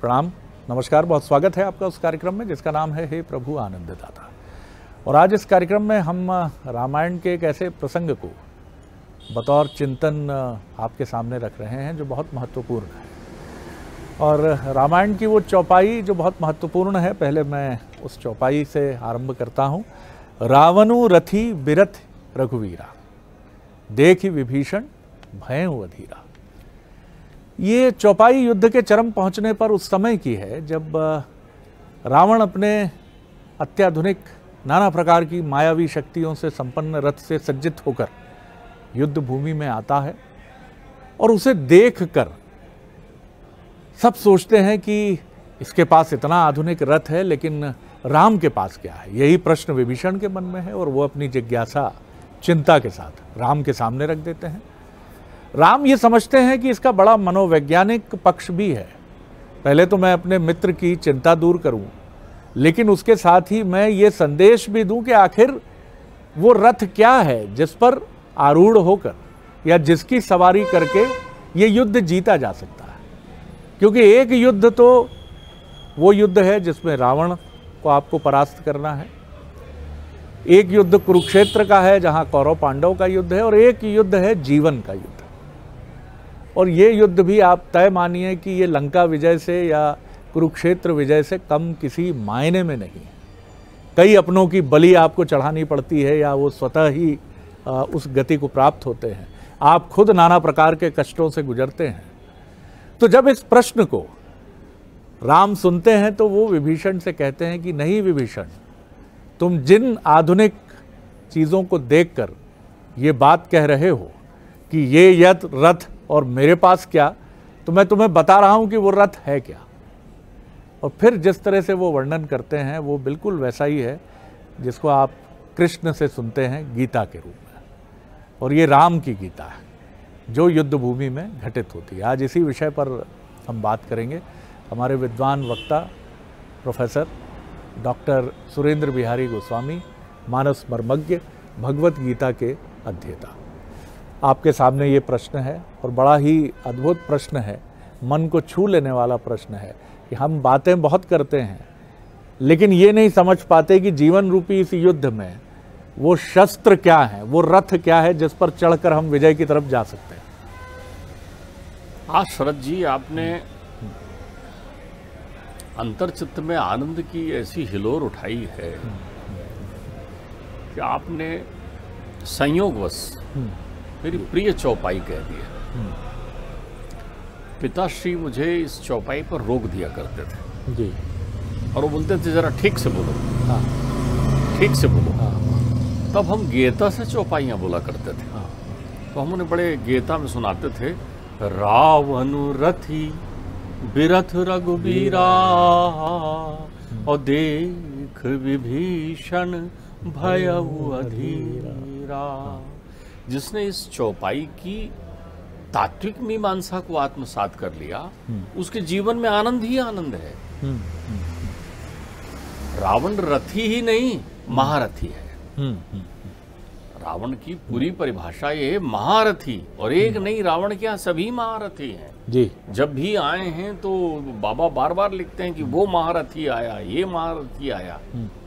प्रणाम, नमस्कार। बहुत स्वागत है आपका उस कार्यक्रम में जिसका नाम है हे प्रभु आनंददाता। और आज इस कार्यक्रम में हम रामायण के एक ऐसे प्रसंग को बतौर चिंतन आपके सामने रख रहे हैं जो बहुत महत्वपूर्ण है। और रामायण की वो चौपाई जो बहुत महत्वपूर्ण है, पहले मैं उस चौपाई से आरंभ करता हूँ। रावणु रथी बिरथ रघुवीरा, देखि विभीषण भयउ अधीरा। ये चौपाई युद्ध के चरम पहुंचने पर उस समय की है जब रावण अपने अत्याधुनिक नाना प्रकार की मायावी शक्तियों से संपन्न रथ से सज्जित होकर युद्ध भूमि में आता है। और उसे देखकर सब सोचते हैं कि इसके पास इतना आधुनिक रथ है, लेकिन राम के पास क्या है? यही प्रश्न विभीषण के मन में है और वो अपनी जिज्ञासा चिंता के साथ राम के सामने रख देते हैं। राम ये समझते हैं कि इसका बड़ा मनोवैज्ञानिक पक्ष भी है। पहले तो मैं अपने मित्र की चिंता दूर करूं, लेकिन उसके साथ ही मैं ये संदेश भी दूं कि आखिर वो रथ क्या है जिस पर आरूढ़ होकर या जिसकी सवारी करके ये युद्ध जीता जा सकता है। क्योंकि एक युद्ध तो वो युद्ध है जिसमें रावण को आपको परास्त करना है, एक युद्ध कुरुक्षेत्र का है जहां कौरव पांडव का युद्ध है, और एक युद्ध है जीवन का युद्ध। और ये युद्ध भी आप तय मानिए कि ये लंका विजय से या कुरुक्षेत्र विजय से कम किसी मायने में नहीं है। कई अपनों की बलि आपको चढ़ानी पड़ती है या वो स्वतः ही उस गति को प्राप्त होते हैं। आप खुद नाना प्रकार के कष्टों से गुजरते हैं। तो जब इस प्रश्न को राम सुनते हैं तो वो विभीषण से कहते हैं कि नहीं विभीषण, तुम जिन आधुनिक चीज़ों को देखकर ये बात कह रहे हो कि ये रथ और मेरे पास क्या, तो मैं तुम्हें बता रहा हूं कि वो रथ है क्या। और फिर जिस तरह से वो वर्णन करते हैं वो बिल्कुल वैसा ही है जिसको आप कृष्ण से सुनते हैं गीता के रूप में। और ये राम की गीता है जो युद्ध भूमि में घटित होती है। आज इसी विषय पर हम बात करेंगे। हमारे विद्वान वक्ता प्रोफेसर डॉक्टर सुरेंद्र बिहारी गोस्वामी, मानस मर्मज्ञ, भगवत गीता के अध्येता। आपके सामने ये प्रश्न है और बड़ा ही अद्भुत प्रश्न है, मन को छू लेने वाला प्रश्न है कि हम बातें बहुत करते हैं लेकिन ये नहीं समझ पाते कि जीवन रूपी इस युद्ध में वो शस्त्र क्या है, वो रथ क्या है जिस पर चढ़कर हम विजय की तरफ जा सकते हैं। आज शरद जी, आपने अंतर्चित्त में आनंद की ऐसी हिलोर उठाई है कि आपने संयोगवश मेरी प्रिय चौपाई कह दिया। पिताश्री मुझे इस चौपाई पर रोक दिया करते थे जी, और वो बोलते थे जरा ठीक से बोलो। हाँ, ठीक से बोलो। हाँ, तब हम गीता से चौपाइयाँ बोला करते थे। हाँ, तो हम उन्हें बड़े गीता में सुनाते थे, रावणु रथी बिरथ रघुबीरा, और देख विभीषण भयउ अधीरा। जिसने इस चौपाई की तात्विक मीमांसा को आत्मसात कर लिया, उसके जीवन में आनंद ही आनंद है। रावण रथी ही नहीं, महारथी है। रावण की पूरी परिभाषा ये है, महारथी। और एक नहीं, रावण क्या सभी महारथी हैं जी। जब भी आए हैं तो बाबा बार बार लिखते हैं कि वो महारथी आया, ये महारथी आया।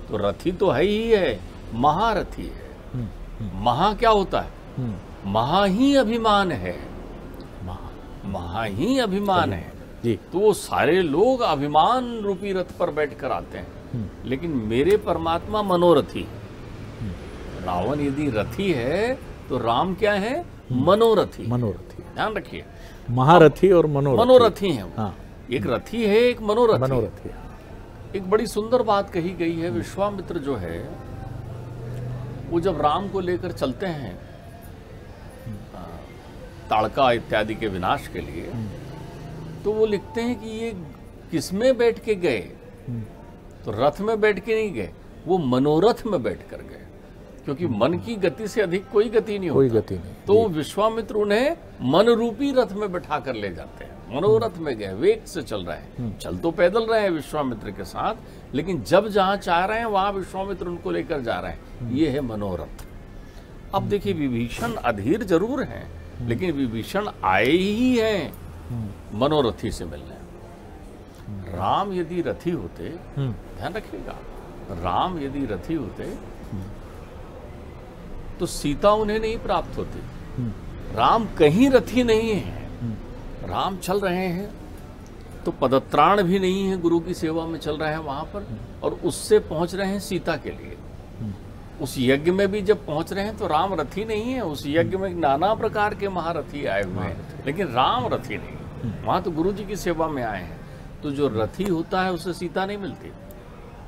तो रथी तो है ही है, महारथी है। महा क्या होता है? महा ही अभिमान है, महा ही अभिमान है जी। तो वो सारे लोग अभिमान रूपी रथ पर बैठकर आते हैं, लेकिन मेरे परमात्मा मनोरथी। रावण यदि रथी है तो राम क्या है? मनोरथी। मनोरथी, ध्यान रखिए, महारथी और मनोरथी हैं। हाँ, एक रथी है, एक मनोरथी। है। एक बड़ी सुंदर बात कही गई है। विश्वामित्र जो है वो जब राम को लेकर चलते हैं ताड़का इत्यादि के विनाश के लिए, तो वो लिखते हैं कि ये किसमें बैठ के गए? तो रथ में बैठ के नहीं गए, वो मनोरथ में बैठ कर गए, क्योंकि मन की गति से अधिक कोई गति नहीं कोई होता। गति नहीं। तो विश्वामित्र उन्हें मन रूपी रथ में बैठा कर ले जाते हैं। मनोरथ में गए, वेग से चल रहे हैं। चल तो पैदल रहे हैं विश्वामित्र के साथ, लेकिन जब जहां चाह रहे हैं वहां विश्वामित्र उनको लेकर जा रहे हैं। ये है मनोरथ। अब देखिए, विभीषण अधीर जरूर हैं, लेकिन विभीषण आए ही हैं मनोरथी से मिलने। राम यदि रथी होते, ध्यान रखिएगा, राम यदि रथी होते तो सीता उन्हें नहीं प्राप्त होती। राम कहीं रथी नहीं है, राम चल रहे हैं तो पदत्राण भी नहीं है, गुरु की सेवा में चल रहे हैं वहां पर, और उससे पहुंच रहे हैं सीता के लिए। उस यज्ञ में भी जब पहुंच रहे हैं तो राम रथी नहीं है, उस यज्ञ में नाना प्रकार के महारथी आए हुए हैं, लेकिन राम रथी नहीं, वहां तो गुरु जी की सेवा में आए हैं। तो जो रथी होता है उसे सीता नहीं मिलती,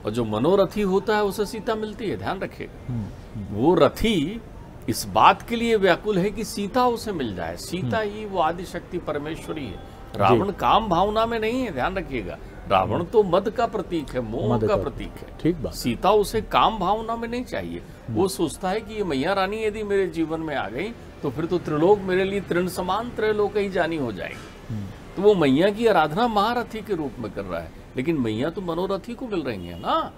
और जो मनोरथी होता है उसे सीता मिलती है, ध्यान रखिएगा। वो रथी इस बात के लिए व्याकुल है कि सीता उसे मिल जाए, सीता ही वो आदि शक्ति परमेश्वरी है। रावण काम भावना में नहीं है, ध्यान रखिएगा, रावण तो मद का प्रतीक है, मोह का प्रतीक है। ठीक बात। सीता उसे काम भावना में नहीं चाहिए, वो सोचता है कि ये मैया रानी यदि मेरे जीवन में आ गई तो फिर तो त्रिलोक मेरे लिए तृण समान, त्रैलोक ही जानी हो जाएगी। तो वो मैया की आराधना महारथी के रूप में कर रहा है, लेकिन मैया तो मनोरथी को मिल रही है ना।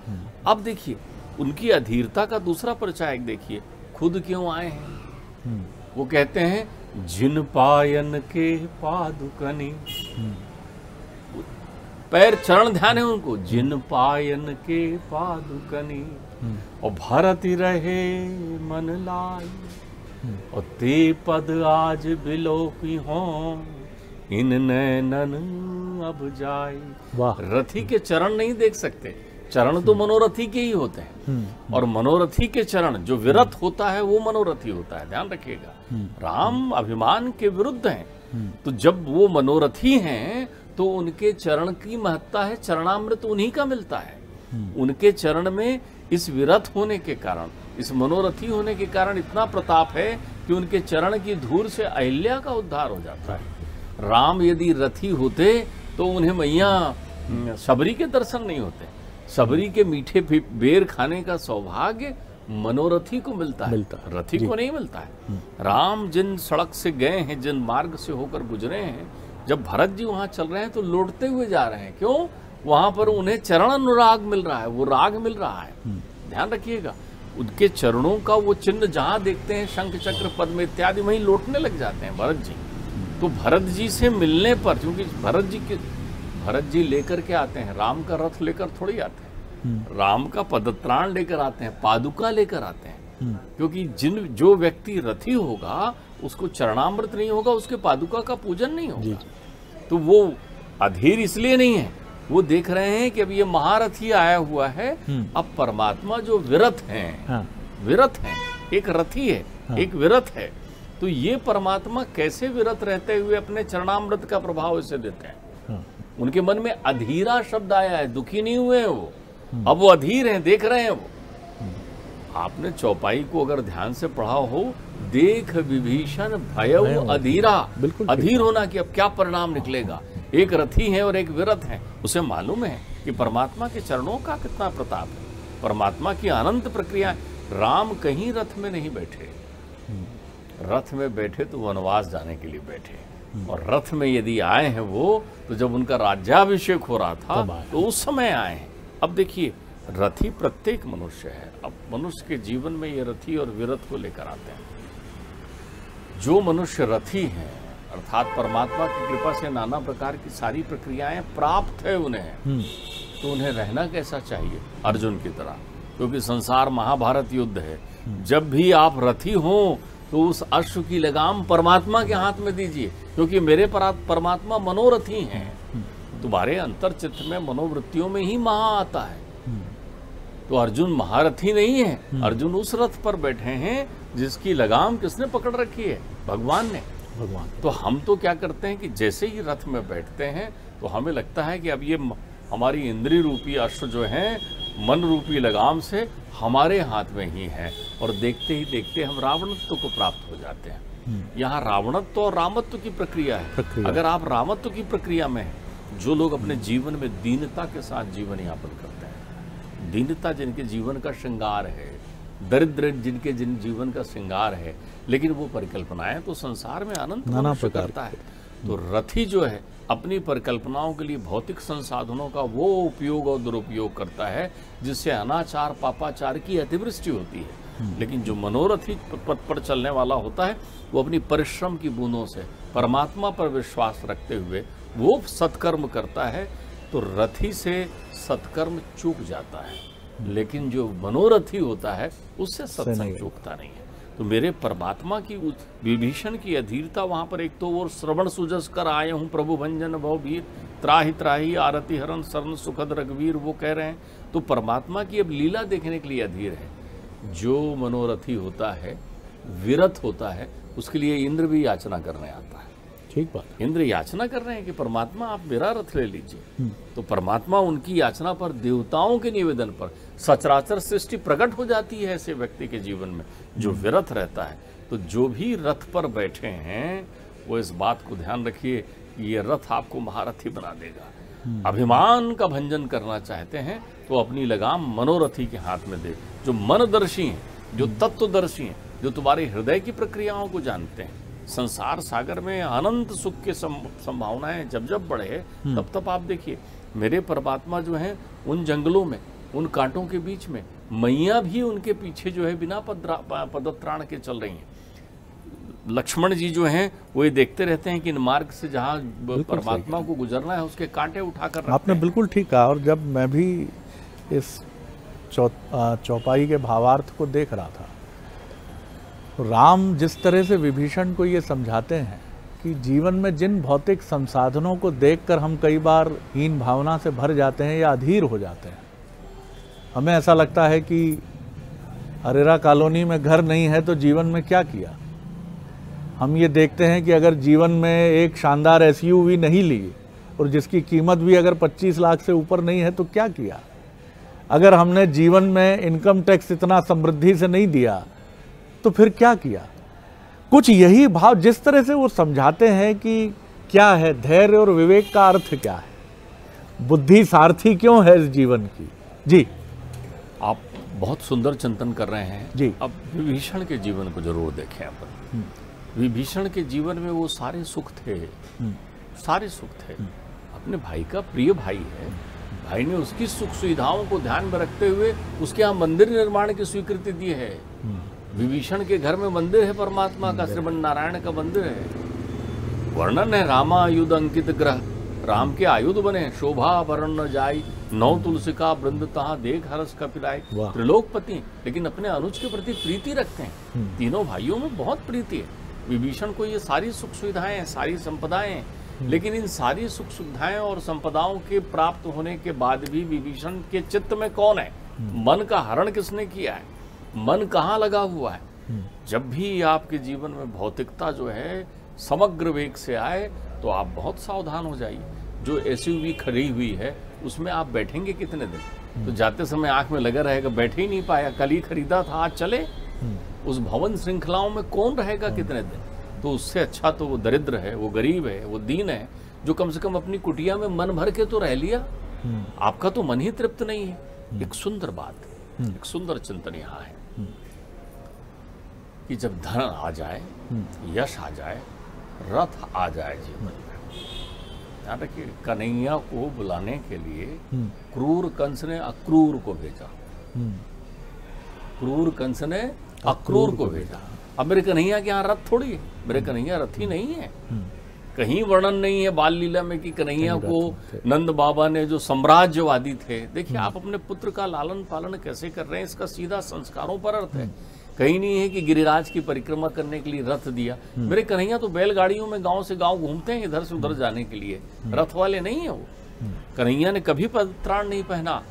अब देखिए उनकी अधीरता का दूसरा परिचायक देखिए, खुद क्यों आए हैं। वो कहते हैं जिन पायन के पादुकनी, पैर चरण ध्यान है उनको, जिन पायन के पादुकनी, और भरती रहे मन लाई, और ते पद आज बिलोपी हों, इन नैनन अब जाए। वाह। रथी के चरण नहीं देख सकते, चरण तो मनोरथी के ही होते हैं, और मनोरथी के चरण, जो विरत होता है वो मनोरथी होता है, ध्यान रखिएगा। राम अभिमान के विरुद्ध हैं, तो जब वो मनोरथी हैं तो उनके चरण की महत्ता है, चरणामृत उन्हीं का मिलता है। उनके चरण में इस विरत होने के कारण, इस मनोरथी होने के कारण इतना प्रताप है कि उनके चरण की धूल से अहिल्या का उद्धार हो जाता है। राम यदि रथी होते तो उन्हें मैया शबरी के दर्शन नहीं होते, शबरी के मीठे बेर खाने का सौभाग्य मनोरथी को मिलता है, रथी को नहीं मिलता है। राम जिन सड़क से गए हैं, जिन मार्ग से होकर गुजरे हैं, जब भरत जी वहां चल रहे हैं तो लौटते हुए जा रहे हैं, क्यों? वहां पर उन्हें चरण अनुराग मिल रहा है, वो राग मिल रहा है, ध्यान रखिएगा। उनके चरणों का वो चिन्ह जहां देखते हैं, शंख चक्र पद्म इत्यादि, वहीं लौटने लग जाते हैं भरत जी। तो भरत जी से मिलने पर, क्योंकि भरत जी लेकर के आते हैं, राम का रथ लेकर थोड़ी आते हैं, राम का पदत्राण लेकर आते हैं, पादुका लेकर आते हैं, क्योंकि जो व्यक्ति रथी होगा उसको चरणामृत नहीं होगा, उसके पादुका का पूजन नहीं होगा। तो वो अधीर इसलिए नहीं है, वो देख रहे हैं कि अब ये महारथी आया हुआ है, अब परमात्मा जो विरत हैं, विरत हैं, एक रथी है, एक विरत है, तो ये परमात्मा कैसे विरत रहते हुए अपने चरणामृत का प्रभाव इसे देते हैं। उनके मन में अधीरा शब्द आया है, दुखी नहीं हुए हैं वो, अब वो अधीर हैं, देख रहे हैं वो। आपने चौपाई को अगर ध्यान से पढ़ा हो, देख विभीषण भयउ अधीरा, अधीर होना कि अब क्या परिणाम निकलेगा। एक रथी है और एक विरत है, उसे मालूम है कि परमात्मा के चरणों का कितना प्रताप है, परमात्मा की अनंत प्रक्रिया। राम कहीं रथ में नहीं बैठे, रथ में बैठे तो वनवास जाने के लिए बैठे, और रथ में यदि आए हैं वो, तो जब उनका राज्याभिषेक हो रहा था तो उस समय आए हैं। अब देखिए रथी प्रत्येक मनुष्य है, अब मनुष्य के जीवन में ये रथी और विरत को लेकर आते हैं। जो मनुष्य रथी हैं, अर्थात परमात्मा की कृपा से नाना प्रकार की सारी प्रक्रियाएं प्राप्त है उन्हें, तो उन्हें रहना कैसा चाहिए? अर्जुन की तरह, क्योंकि संसार महाभारत युद्ध है। जब भी आप रथी हो तो उस अश्व की लगाम परमात्मा के हाथ में दीजिए, क्योंकि मेरे परमात्मा मनोरथी हैं। तुम्हारे अंतर चित्त में मनोवृत्तियों में ही महा आता है। तो अर्जुन महारथी नहीं है, अर्जुन उस रथ पर बैठे हैं जिसकी लगाम किसने पकड़ रखी है? भगवान ने। तो हम तो क्या करते हैं कि जैसे ही रथ में बैठते हैं तो हमें लगता है कि अब ये हमारी इंद्रिय रूपी अश्व जो है मन रूपी लगाम से हमारे हाथ में ही है, और देखते ही देखते हम रावणत्व को प्राप्त हो जाते हैं। यहाँ रावणत्व और रामत्व की प्रक्रिया है। अगर आप रामत्व की प्रक्रिया में हैं, जो लोग अपने जीवन में दीनता के साथ जीवन यापन करते हैं, दीनता जिनके जीवन का श्रृंगार है, दरिद्र जिनके जीवन का श्रृंगार है, लेकिन वो परिकल्पनाएं तो संसार में अनंत करता है। तो रथी जो है अपनी परिकल्पनाओं के लिए भौतिक संसाधनों का वो उपयोग और दुरुपयोग करता है जिससे अनाचार पापाचार की अतिवृष्टि होती है। लेकिन जो मनोरथी पथ पर चलने वाला होता है वो अपनी परिश्रम की बूंदों से परमात्मा पर विश्वास रखते हुए वो सत्कर्म करता है तो रथी से सत्कर्म चूक जाता है, लेकिन जो मनोरथी होता है उससे सत्संग चूकता नहीं है। तो मेरे परमात्मा की विभीषण की अधीरता वहां पर, एक तो वो श्रवण सुजस कर आए हूँ प्रभु भंजन भवभीर त्राहि त्राहि आरती हरण शरण सुखद रघुवीर, वो कह रहे हैं। तो परमात्मा की अब लीला देखने के लिए अधीर है। जो मनोरथी होता है, विरत होता है, उसके लिए इंद्र भी याचना करने आता है। ठीक बात। इंद्र याचना कर रहे हैं कि परमात्मा आप मेरा रथ ले लीजिए। तो परमात्मा उनकी याचना पर, देवताओं के निवेदन पर सचराचर सृष्टि प्रकट हो जाती है ऐसे व्यक्ति के जीवन में जो विरत रहता है। तो जो भी रथ पर बैठे हैं वो इस बात को ध्यान रखिए कि ये रथ आपको महारथी बना देगा। अभिमान का भंजन करना चाहते हैं तो अपनी लगाम मनोरथी के हाथ में दे, जो मनदर्शी हैं, जो तत्वदर्शी हैं, जो तुम्हारे हृदय की प्रक्रियाओं को जानते हैं। संसार सागर में अनंत सुख के संभावनाएं जब जब बढ़े तब तब आप देखिए मेरे परमात्मा जो हैं उन जंगलों में, उन कांटों के बीच में, मैया भी उनके पीछे जो है बिना पदत्राण के चल रही हैं। लक्ष्मण जी जो हैं वो ये देखते रहते हैं कि इन मार्ग से जहाँ परमात्मा को गुजरना है उसके कांटे उठाकर रखते हैं। आपने बिल्कुल ठीक कहा। और जब मैं भी इस चौपाई के भावार्थ को देख रहा था, राम जिस तरह से विभीषण को ये समझाते हैं कि जीवन में जिन भौतिक संसाधनों को देखकर हम कई बार हीन भावना से भर जाते हैं या अधीर हो जाते हैं। हमें ऐसा लगता है कि अरेरा कॉलोनी में घर नहीं है तो जीवन में क्या किया। हम ये देखते हैं कि अगर जीवन में एक शानदार एसयूवी नहीं ली और जिसकी कीमत भी अगर 25 लाख से ऊपर नहीं है तो क्या किया। अगर हमने जीवन में इनकम टैक्स इतना समृद्धि से नहीं दिया तो फिर क्या किया। कुछ यही भाव जिस तरह से वो समझाते हैं कि क्या है धैर्य और विवेक का अर्थ क्या है, बुद्धि सारथी क्यों है इस जीवन की। जी, आप बहुत सुंदर चिंतन कर रहे हैं जी। अब विभीषण के जीवन को जरूर देखें अपन। विभीषण के जीवन में वो सारे सुख थे, सारे सुख थे। अपने भाई का प्रिय भाई है, भाई ने उसकी सुख सुविधाओं को ध्यान में रखते हुए उसके यहाँ मंदिर निर्माण की स्वीकृति दी है। विभीषण के घर में मंदिर है परमात्मा का, श्रीमन नारायण का मंदिर है। वर्णन है रामा आयुध अंकित ग्रह, राम के आयुध बने, शोभा वरण न जाई, नौ तुलसी का वृंद तहाँ देख हरस कपिलाय। त्रिलोकपति, लेकिन अपने अनुज के प्रति प्रीति रखते हैं। तीनों भाइयों में बहुत प्रीति है। विभीषण को ये सारी सुख सुविधाएं हैं, सारी संपदाएं हैं, लेकिन इन सारी सुख सुविधाएं और संपदाओं के प्राप्त होने के बाद भी विभीषण के चित्त में कौन है, मन का हरण किसने किया है, मन कहाँ लगा हुआ है। जब भी आपके जीवन में भौतिकता जो है समग्र वेग से आए तो आप बहुत सावधान हो जाइए। जो एसयूवी खड़ी हुई है उसमें आप बैठेंगे कितने दिन, तो जाते समय आंख में लगा रहेगा बैठे ही नहीं पाया, कल ही खरीदा था आज चले। उस भवन श्रृंखलाओं में कौन रहेगा कितने दिन। तो उससे अच्छा तो वो दरिद्र है, वो गरीब है, वो दीन है, जो कम से कम अपनी कुटिया में मन भर के तो रह लिया। आपका तो मन ही तृप्त नहीं है। एक सुंदर बात, एक सुंदर चिंतन यहाँ है कि जब धन आ जाए, यश आ जाए, रथ आ जाए जीवन में, ध्यान रखिए कन्हैया को बुलाने के लिए क्रूर कंस ने अक्रूर को भेजा। क्रूर कंस ने अक्रूर को भेजा। अब मेरे कन्हैया के यहाँ रथ थोड़ी है, मेरे कन्हैया रथी नहीं है। कहीं वर्णन नहीं है बाल लीला में कि कन्हैया को नंद बाबा ने जो साम्राज्यवादी थे। देखिए आप अपने पुत्र का लालन पालन कैसे कर रहे हैं, इसका सीधा संस्कारों पर अर्थ है। कहीं नहीं है कि गिरिराज की परिक्रमा करने के लिए रथ दिया। मेरे कन्हैया तो बैलगाड़ियों में गांव से गांव घूमते हैं इधर से उधर जाने के लिए, रथ वाले नहीं है वो। कन्हैया ने कभी पदत्राण नहीं पहना,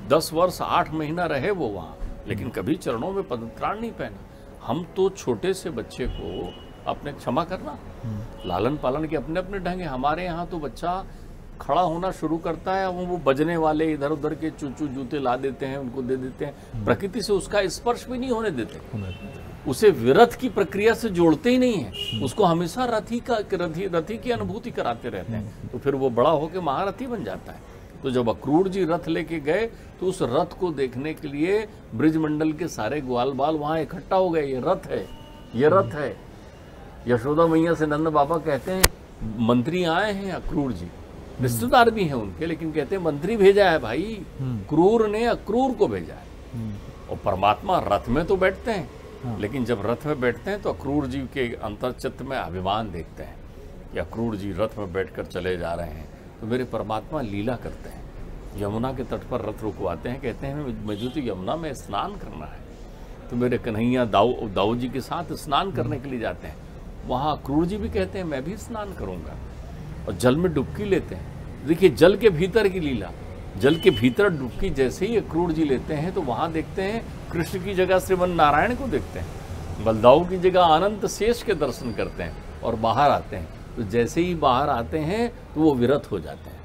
10 वर्ष 8 महीना रहे वो वहां, लेकिन कभी चरणों में पदत्राण नहीं पहना। हम तो छोटे से बच्चे को अपने क्षमा करना, लालन पालन के अपने अपने ढंग है। हमारे यहाँ तो बच्चा खड़ा होना शुरू करता है, वो बजने वाले इधर उधर के चूचू जूते ला देते हैं, उनको दे देते हैं, प्रकृति से उसका स्पर्श भी नहीं होने देते, उसे विरत की प्रक्रिया से जोड़ते ही नहीं है, उसको हमेशा रथी की अनुभूति कराते रहते हैं। तो फिर वो बड़ा होकर महारथी बन जाता है। तो जब अक्रूर जी रथ लेके गए तो उस रथ को देखने के लिए ब्रिजमंडल के सारे ग्वाल बाल वहां इकट्ठा हो गए। ये रथ है, ये रथ है। यशोदा मैया से नंद बाबा कहते हैं मंत्री आए हैं अक्रूर जी, रिश्तेदार भी हैं उनके, लेकिन कहते हैं मंत्री भेजा है भाई, क्रूर ने अक्रूर को भेजा है। और परमात्मा रथ में तो बैठते हैं, लेकिन जब रथ में बैठते हैं तो अक्रूर जी के अंतर्चित्त में अभिमान देखते हैं कि अक्रूर जी रथ में बैठकर चले जा रहे हैं, तो मेरे परमात्मा लीला करते हैं। यमुना के तट पर रथ रुकवाते हैं, कहते हैं मुझे तो यमुना में स्नान करना है। तो मेरे कन्हैया दाऊ जी के साथ स्नान करने के लिए जाते हैं। वहाँ क्रूर जी भी कहते हैं मैं भी स्नान करूँगा, और जल में डुबकी लेते हैं। देखिए जल के भीतर की लीला, जल के भीतर डुबकी जैसे ही क्रूर जी लेते हैं तो वहाँ देखते हैं कृष्ण की जगह श्रीमन नारायण को देखते हैं, बलदाऊ की जगह अनंत शेष के दर्शन करते हैं और बाहर आते हैं। तो जैसे ही बाहर आते हैं तो वो विरत हो जाते हैं,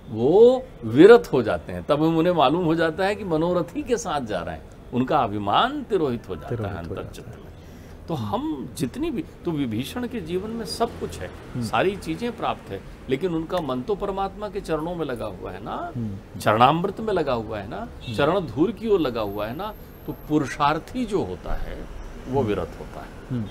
वो विरत हो जाते हैं। तब उन्हें मालूम हो जाता है कि मनोरथी के साथ जा रहे हैं, उनका अभिमान तिरोहित हो जाता है अंतर्चित्त में। तो हम जितनी भी, तो विभीषण के जीवन में सब कुछ है, सारी चीजें प्राप्त है, लेकिन उनका मन तो परमात्मा के चरणों में लगा हुआ है ना, चरणामृत में लगा हुआ है ना, चरण धूल की ओर लगा हुआ है ना। तो पुरुषार्थी जो होता है वो विरत होता है।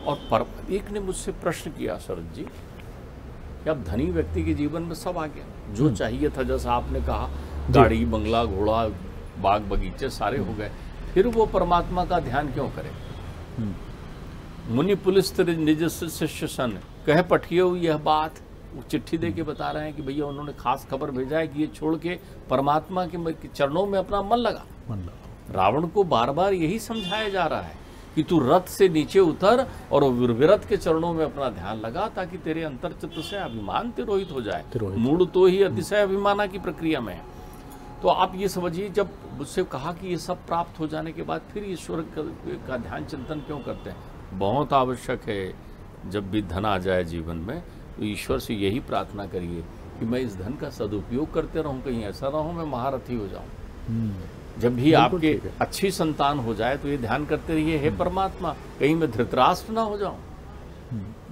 और एक ने मुझसे प्रश्न किया शरद जी कि अब धनी व्यक्ति के जीवन में सब आ गया, जो चाहिए था, जैसा आपने कहा गाड़ी बंगला घोड़ा बाग बगीचे सारे हो गए, फिर वो परमात्मा का ध्यान क्यों करे। मुनि पुलिस निज शिष्य सन कह पठियो यह बात, वो चिट्ठी दे के बता रहे हैं कि भैया उन्होंने खास खबर भेजा है कि ये छोड़ के परमात्मा के चरणों में अपना मन लगा। रावण को बार बार यही समझाया जा रहा है कि तू रथ से नीचे उतर और विरत के चरणों में अपना ध्यान लगा, ताकि तेरे अंतर्चित्त से अभिमान तिरोहित हो जाए। मूढ़ तो ही अतिशय अभिमाना की प्रक्रिया में है। तो आप ये समझिए, जब मुझसे कहा कि ये सब प्राप्त हो जाने के बाद फिर ईश्वर का ध्यान चिंतन क्यों करते हैं, बहुत आवश्यक है। जब भी धन आ जाए जीवन में तो ईश्वर से यही प्रार्थना करिए कि मैं इस धन का सदुपयोग करते रहूं, कहीं ऐसा ना हो मैं महारथी हो जाऊं। जब भी आपके अच्छी संतान हो जाए तो ये ध्यान करते रहिए, हे परमात्मा कहीं मैं धृतराष्ट्र ना हो जाऊं,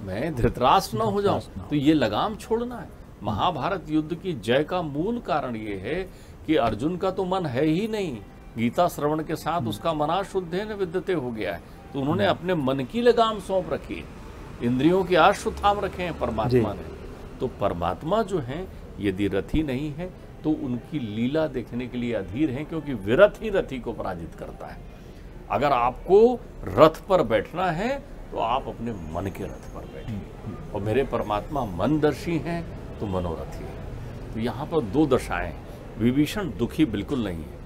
मैं धृतराष्ट्र ना हो जाऊं। तो ये लगाम छोड़ना है। महाभारत युद्ध की जय का मूल कारण ये है कि अर्जुन का तो मन है ही नहीं, गीता श्रवण के साथ उसका मना शुद्धे न विद्यते हो गया है। तो उन्होंने अपने मन की लगाम सौंप रखी है, इंद्रियों के आश्रु थाम रखे हैं परमात्मा ने। तो परमात्मा जो है यदि रथी नहीं है तो उनकी लीला देखने के लिए अधीर हैं, क्योंकि विरत ही रथी को पराजित करता है। अगर आपको रथ पर बैठना है तो आप अपने मन के रथ पर बैठिए, और मेरे परमात्मा मनदर्शी हैं तो मनोरथी है। तो यहाँ पर दो दशाएं, विभीषण दुखी बिल्कुल नहीं है,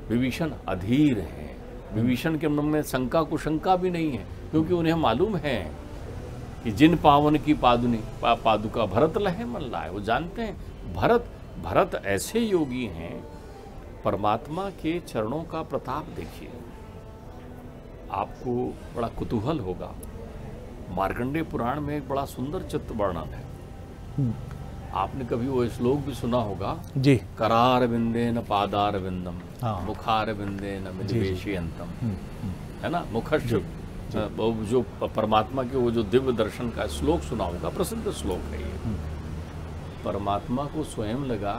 विभीषण अधीर है। विभीषण के मन में शंका कुशंका भी नहीं है, क्योंकि उन्हें मालूम है कि जिन पावन की पादुका भरत लहे मन लाए। वो जानते हैं भरत ऐसे योगी हैं, परमात्मा के चरणों का प्रताप देखिए, आपको बड़ा कुतूहल होगा। मार्कंडेय पुराण में एक बड़ा सुंदर चित्त वर्णन है। आपने कभी वो श्लोक भी सुना होगा जी, करार विंदे न पादार विंदम मुखार विंदे न मिलिवेशयंतम, है ना। मुखश्च जो परमात्मा के वो जो दिव्य दर्शन का श्लोक सुना होगा, प्रसिद्ध श्लोक है ये। परमात्मा को स्वयं लगा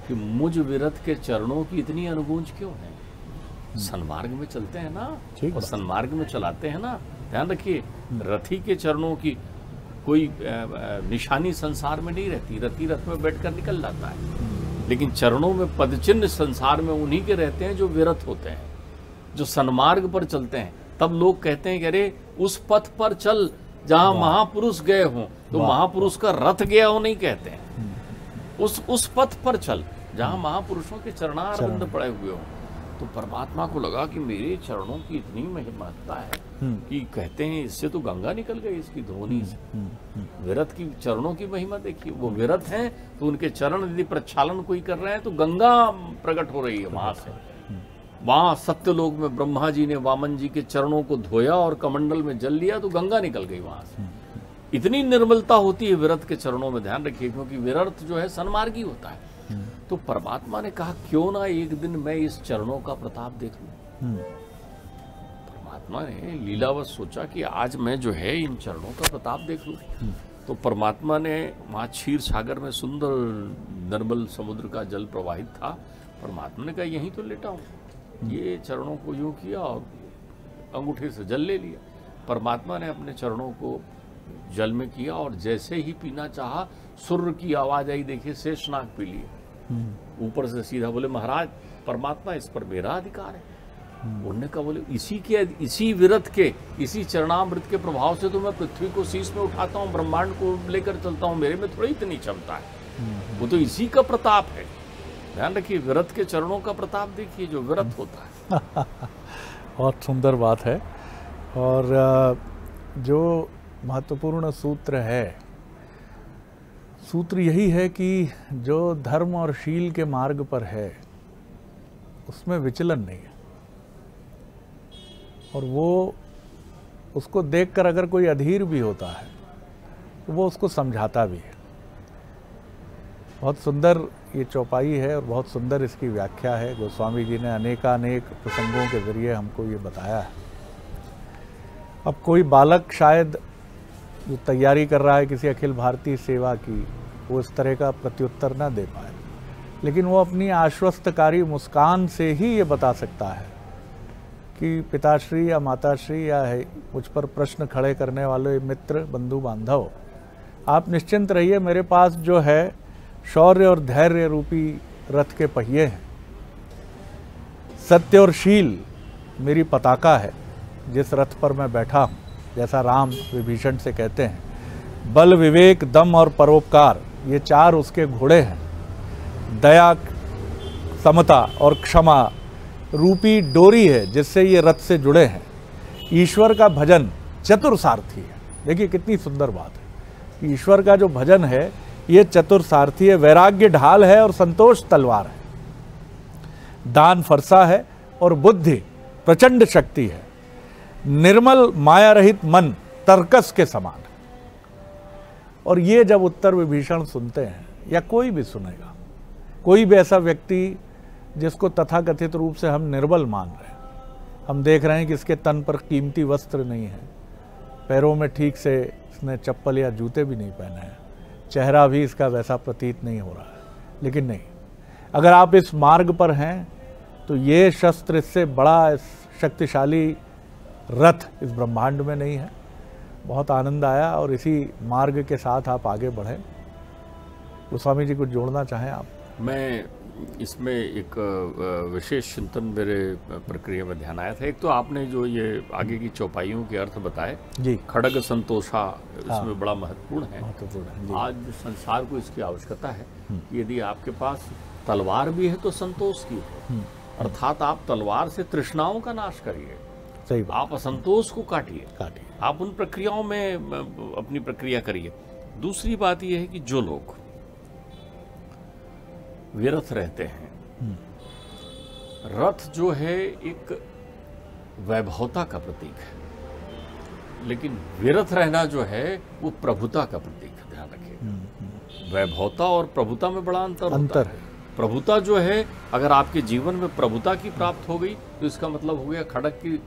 कि मुझ विरत के चरणों की इतनी अनुगूंज क्यों है। सन्मार्ग में चलते हैं ना, और सन्मार्ग में चलाते हैं ना। ध्यान रखिए, रथी के चरणों की कोई निशानी संसार में नहीं रहती, रथी रथ में बैठकर निकल जाता है, लेकिन चरणों में पदचिन्ह संसार में उन्हीं के रहते हैं जो विरत होते हैं, जो सन्मार्ग पर चलते हैं। तब लोग कहते हैं कि अरे उस पथ पर चल जहां महापुरुष गए हों, तो महापुरुष का रथ गया हो नहीं कहते हैं, उस पथ पर चल जहां महापुरुषों के चरणारविंद पड़े हुए हों। तो परमात्मा को लगा कि मेरे चरणों की इतनी महिमा है कि कहते हैं इससे तो गंगा निकल गई, इसकी ध्वनि से। विरत की चरणों की महिमा देखिए, वो विरत हैं तो उनके चरण यदि प्रक्षालन कोई कर रहे हैं तो गंगा प्रकट हो रही है वहां से। वहां सत्यलोक में ब्रह्मा जी ने वामन जी के चरणों को धोया और कमंडल में जल लिया तो गंगा निकल गई वहां से। इतनी निर्मलता होती है विरत के चरणों में, ध्यान रखिए, क्योंकि विरत जो है सन्मार्गी होता है। तो परमात्मा ने कहा क्यों ना एक दिन मैं इस चरणों का प्रताप देख लूं। परमात्मा ने लीलावश सोचा कि आज मैं जो है इन चरणों का प्रताप देख लूं। तो परमात्मा ने वहाँ क्षीर सागर में सुंदर निर्मल समुद्र का जल प्रवाहित था। परमात्मा ने कहा यहीं तो लेटा हूँ। ये चरणों को यूं किया और अंगूठे से जल ले लिया। परमात्मा ने अपने चरणों को जल में किया और जैसे ही पीना चाहा सुर की आवाज आई, देखिए शेषनाग पी लिए। ऊपर से सीधा बोले महाराज परमात्मा इस पर मेरा अधिकार है। उन्होंने कहा बोले इसी विरत के, इसी चरणामृत के प्रभाव से तो मैं पृथ्वी को शीश में उठाता हूँ, ब्रह्मांड को लेकर चलता हूँ, मेरे में थोड़ी इतनी क्षमता है। वो तो इसी का प्रताप है। ध्यान रखिए, विरत के चरणों का प्रताप देखिए, जो विरत होता है। बहुत सुंदर बात है। और जो महत्वपूर्ण सूत्र है, सूत्र यही है कि जो धर्म और शील के मार्ग पर है उसमें विचलन नहीं है, और वो उसको देखकर अगर कोई अधीर भी होता है तो वो उसको समझाता भी है। बहुत सुंदर ये चौपाई है और बहुत सुंदर इसकी व्याख्या है। गोस्वामी जी ने अनेकानेक प्रसंगों के जरिए हमको ये बताया है। अब कोई बालक शायद जो तैयारी कर रहा है किसी अखिल भारतीय सेवा की, वो इस तरह का प्रत्युत्तर ना दे पाए, लेकिन वो अपनी आश्वस्तकारी मुस्कान से ही ये बता सकता है कि पिताश्री या माताश्री या मुझ पर प्रश्न खड़े करने वाले मित्र, बंधु बांधव, आप निश्चिंत रहिए, मेरे पास जो है शौर्य और धैर्य रूपी रथ के पहिए हैं। सत्य और शील मेरी पताका है जिस रथ पर मैं बैठा हूँ। जैसा राम विभीषण से कहते हैं, बल, विवेक, दम और परोपकार, ये चार उसके घोड़े हैं। दया, समता और क्षमा रूपी डोरी है जिससे ये रथ से जुड़े हैं। ईश्वर का भजन चतुर सारथी है। देखिए कितनी सुंदर बात है कि ईश्वर का जो भजन है ये चतुर सारथी है। वैराग्य ढाल है और संतोष तलवार है। दान फरसा है और बुद्धि प्रचंड शक्ति है। निर्मल माया रहित मन तर्कस के समान है। और ये जब उत्तर विभीषण सुनते हैं, या कोई भी सुनेगा, कोई भी ऐसा व्यक्ति जिसको तथाकथित रूप से हम निर्बल मान रहे हैं, हम देख रहे हैं कि इसके तन पर कीमती वस्त्र नहीं है, पैरों में ठीक से इसने चप्पल या जूते भी नहीं पहने हैं, चेहरा भी इसका वैसा प्रतीत नहीं हो रहा है, लेकिन नहीं, अगर आप इस मार्ग पर हैं तो ये शस्त्र इससे बड़ा शक्तिशाली रथ इस ब्रह्मांड में नहीं है। बहुत आनंद आया और इसी मार्ग के साथ आप आगे बढ़ें। गोस्वामी जी कुछ जोड़ना चाहें आप? मैं इसमें एक विशेष चिंतन मेरे प्रक्रिया में ध्यान आया था। एक तो आपने जो ये आगे की चौपाइयों के अर्थ बताए जी, खड़ग संतोषा, इसमें बड़ा महत्वपूर्ण है। महत्वपूर्ण है। आज संसार को इसकी आवश्यकता है कि यदि आपके पास तलवार भी है तो संतोष की है, अर्थात आप तलवार से तृष्णाओं का नाश करिए, सही बात। आप असंतोष को काटिए, आप उन प्रक्रियाओं में अपनी प्रक्रिया करिए। दूसरी बात यह है कि जो लोग विरत रहते हैं, रथ जो है एक वैभवता का प्रतीक है, लेकिन विरत रहना जो है वो प्रभुता का प्रतीक है। ध्यान रखिए, वैभवता और प्रभुता में बड़ा अंतर है। प्रभुता जो है, अगर आपके जीवन में प्रभुता की प्राप्त हो गई तो इसका मतलब हो गया खड़ग की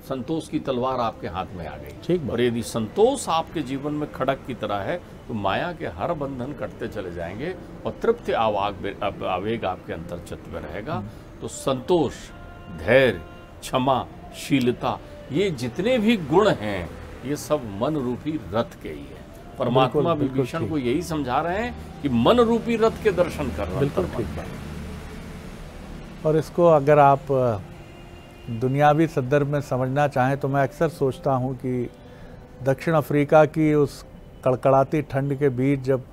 संतोष की तलवार आपके हाथ में आ गई। और यदि संतोष आपके जीवन में खड़ग की तरह है तो माया के हर बंधन कटते चले जाएंगे और तृप्ति आवेग आपके अंतर चित्त में रहेगा। तो संतोष, धैर्य, क्षमा, शीलता, ये जितने भी गुण हैं ये सब मन रूपी रथ के ही है। परमात्मा विभीषण को यही समझा रहे हैं कि मन रूपी रथ के दर्शन कर रहे हैं। बिल्कुल ठीक है। और इसको अगर आप दुनियावी संदर्भ में समझना चाहें तो मैं अक्सर सोचता हूं कि दक्षिण अफ्रीका की उस कड़कड़ाती ठंड के बीच जब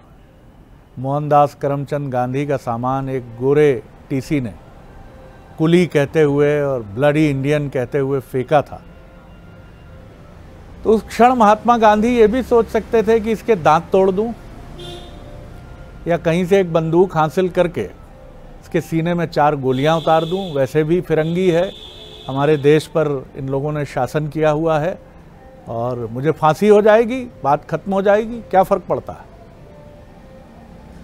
मोहनदास करमचंद गांधी का सामान एक गोरे टीसी ने कुली कहते हुए और ब्लडी इंडियन कहते हुए फेंका था, तो उस क्षण महात्मा गांधी ये भी सोच सकते थे कि इसके दांत तोड़ दूं या कहीं से एक बंदूक हासिल करके इसके सीने में 4 गोलियां उतार दूं। वैसे भी फिरंगी है, हमारे देश पर इन लोगों ने शासन किया हुआ है और मुझे फांसी हो जाएगी, बात खत्म हो जाएगी, क्या फर्क पड़ता है।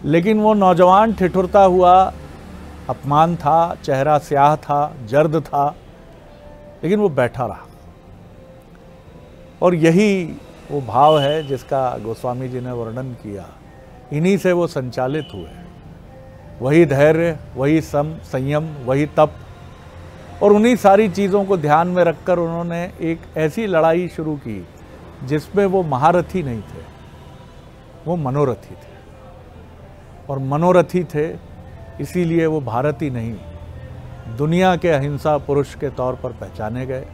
लेकिन वो नौजवान ठिठुरता हुआ, अपमान था, चेहरा स्याह था, जर्द था, लेकिन वो बैठा रहा। और यही वो भाव है जिसका गोस्वामी जी ने वर्णन किया। इन्हीं से वो संचालित हुए, वही धैर्य, वही संयम, वही तप, और उन्हीं सारी चीज़ों को ध्यान में रखकर उन्होंने एक ऐसी लड़ाई शुरू की जिसमें वो महारथी नहीं थे, वो मनोरथी थे। और मनोरथी थे इसीलिए वो भारती नहीं, दुनिया के अहिंसा पुरुष के तौर पर पहचाने गए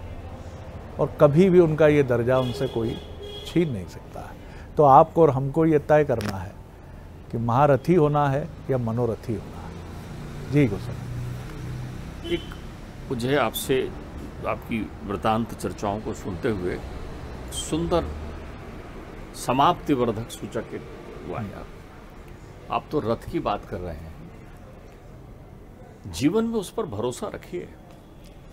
और कभी भी उनका ये दर्जा उनसे कोई छीन नहीं सकता है। तो आपको और हमको ये तय करना है कि महारथी होना है या मनोरथी होना है। जी गोस्वामी। एक मुझे आपसे आपकी वृतांत चर्चाओं को सुनते हुए सुंदर समाप्ति वर्धक सूचक एक हुआ है। आप तो रथ की बात कर रहे हैं, जीवन में उस पर भरोसा रखिए,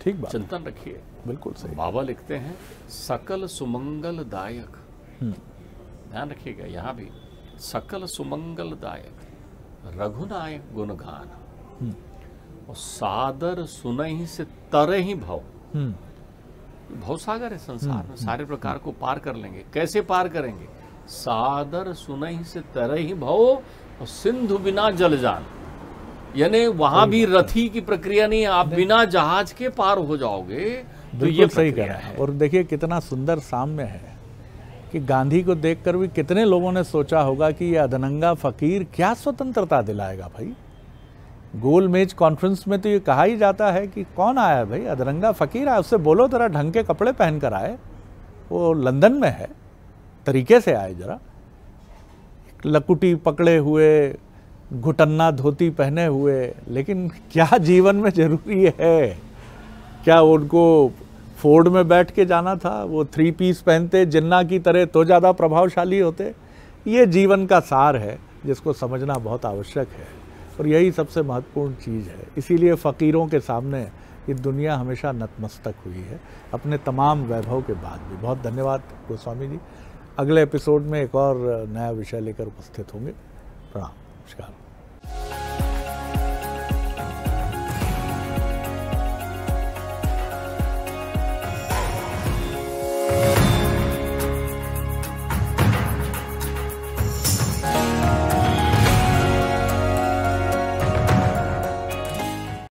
ठीक बात, चिंतन रखिए। बिल्कुल सही। बाबा लिखते हैं सकल सुमंगल दायक, ध्यान रखिएगा यहाँ भी, सकल सुमंगल दायक रघुनायक गुणगान और सादर सुनहि से तरहि भव। भवसागर है संसार में, सारे प्रकार को पार कर लेंगे। कैसे पार करेंगे? सादर सुनहि से तरहि भव और सिंधु बिना जल जान। यानी वहां भी रथी की प्रक्रिया नहीं है, आप बिना जहाज के पार हो जाओगे। तो ये सही कह रहा है। और देखिए कितना सुंदर साम्य है कि गांधी को देखकर भी कितने लोगों ने सोचा होगा कि ये अधनंगा फकीर क्या स्वतंत्रता दिलाएगा भाई। गोल मेज कॉन्फ्रेंस में तो ये कहा ही जाता है कि कौन आया है भाई, अधरंगा फकीर आया, उससे बोलो जरा ढंग के कपड़े पहन कर आए, वो लंदन में है, तरीके से आए जरा। लकुटी पकड़े हुए, घुटन्ना धोती पहने हुए, लेकिन क्या जीवन में जरूरी है? क्या उनको फोर्ड में बैठ के जाना था? वो 3 पीस पहनते जिन्ना की तरह तो ज़्यादा प्रभावशाली होते। ये जीवन का सार है जिसको समझना बहुत आवश्यक है, और यही सबसे महत्वपूर्ण चीज़ है। इसीलिए फ़कीरों के सामने ये दुनिया हमेशा नतमस्तक हुई है, अपने तमाम वैभव के बाद भी। बहुत धन्यवाद गोस्वामी जी। अगले एपिसोड में एक और नया विषय लेकर उपस्थित होंगे। प्रणाम, नमस्कार।